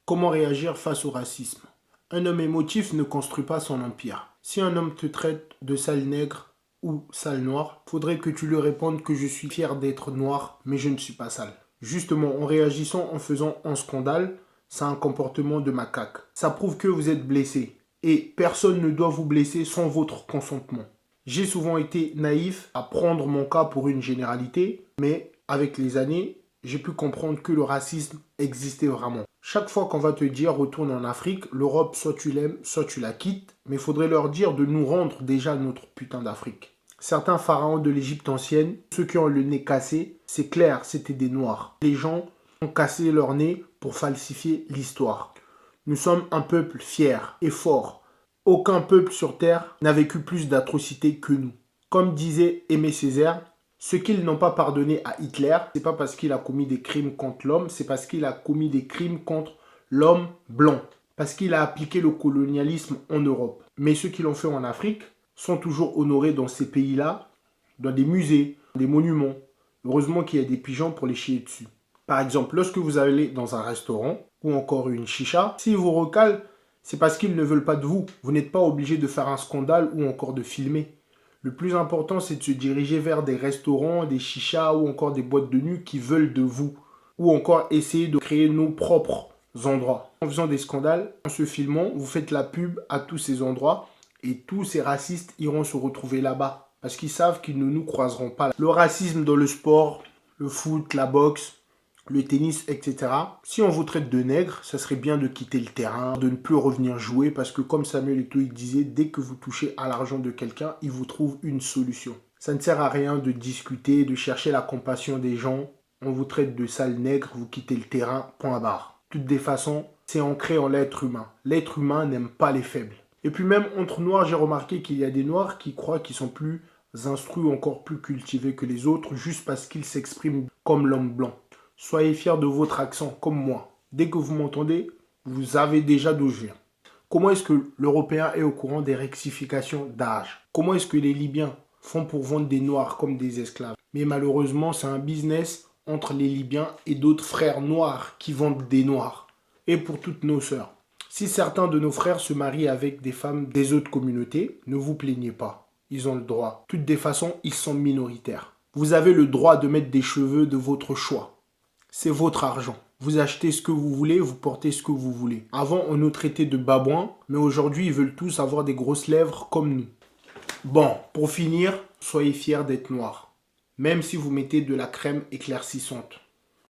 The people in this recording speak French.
Comment réagir face au racisme? Un homme émotif ne construit pas son empire. Si un homme te traite de sale nègre ou sale noir, faudrait que tu lui répondes que je suis fier d'être noir, mais je ne suis pas sale. Justement, en réagissant en faisant un scandale, c'est un comportement de macaque. Ça prouve que vous êtes blessé. Et personne ne doit vous blesser sans votre consentement. J'ai souvent été naïf à prendre mon cas pour une généralité, mais avec les années, j'ai pu comprendre que le racisme existait vraiment. Chaque fois qu'on va te dire retourne en Afrique, l'Europe, soit tu l'aimes, soit tu la quittes, mais il faudrait leur dire de nous rendre déjà notre putain d'Afrique. Certains pharaons de l'Égypte ancienne, ceux qui ont le nez cassé, c'est clair, c'était des noirs. Les gens ont cassé leur nez pour falsifier l'histoire. Nous sommes un peuple fier et fort. Aucun peuple sur terre n'a vécu plus d'atrocités que nous. Comme disait Aimé Césaire, ce qu'ils n'ont pas pardonné à Hitler, c'est pas parce qu'il a commis des crimes contre l'homme, c'est parce qu'il a commis des crimes contre l'homme blanc. Parce qu'il a appliqué le colonialisme en Europe. Mais ceux qui l'ont fait en Afrique sont toujours honorés dans ces pays-là, dans des musées, des monuments. Heureusement qu'il y a des pigeons pour les chier dessus. Par exemple, lorsque vous allez dans un restaurant ou encore une chicha, s'ils vous recalent, c'est parce qu'ils ne veulent pas de vous. Vous n'êtes pas obligé de faire un scandale ou encore de filmer. Le plus important, c'est de se diriger vers des restaurants, des chichas ou encore des boîtes de nuit qui veulent de vous. Ou encore essayer de créer nos propres endroits. En faisant des scandales, en se filmant, vous faites la pub à tous ces endroits et tous ces racistes iront se retrouver là-bas. Parce qu'ils savent qu'ils ne nous croiseront pas. Le racisme dans le sport, le foot, la boxe, le tennis, etc. Si on vous traite de nègre, ça serait bien de quitter le terrain, de ne plus revenir jouer parce que comme Samuel Eto'o disait, dès que vous touchez à l'argent de quelqu'un, il vous trouve une solution. Ça ne sert à rien de discuter, de chercher la compassion des gens. On vous traite de sale nègre, vous quittez le terrain, point barre. De toutes les façons, c'est ancré en l'être humain. L'être humain n'aime pas les faibles. Et puis même entre noirs, j'ai remarqué qu'il y a des noirs qui croient qu'ils sont plus instruits, encore plus cultivés que les autres, juste parce qu'ils s'expriment comme l'homme blanc. Soyez fiers de votre accent, comme moi. Dès que vous m'entendez, vous savez déjà d'où je viens. Comment est-ce que l'Européen est au courant des rectifications d'âge? Comment est-ce que les Libyens font pour vendre des Noirs comme des esclaves? Mais malheureusement, c'est un business entre les Libyens et d'autres frères noirs qui vendent des Noirs. Et pour toutes nos sœurs. Si certains de nos frères se marient avec des femmes des autres communautés, ne vous plaignez pas. Ils ont le droit. De toutes les façons, ils sont minoritaires. Vous avez le droit de mettre des cheveux de votre choix. C'est votre argent. Vous achetez ce que vous voulez, vous portez ce que vous voulez. Avant, on nous traitait de babouins, mais aujourd'hui, ils veulent tous avoir des grosses lèvres comme nous. Bon, pour finir, soyez fiers d'être noirs. Même si vous mettez de la crème éclaircissante.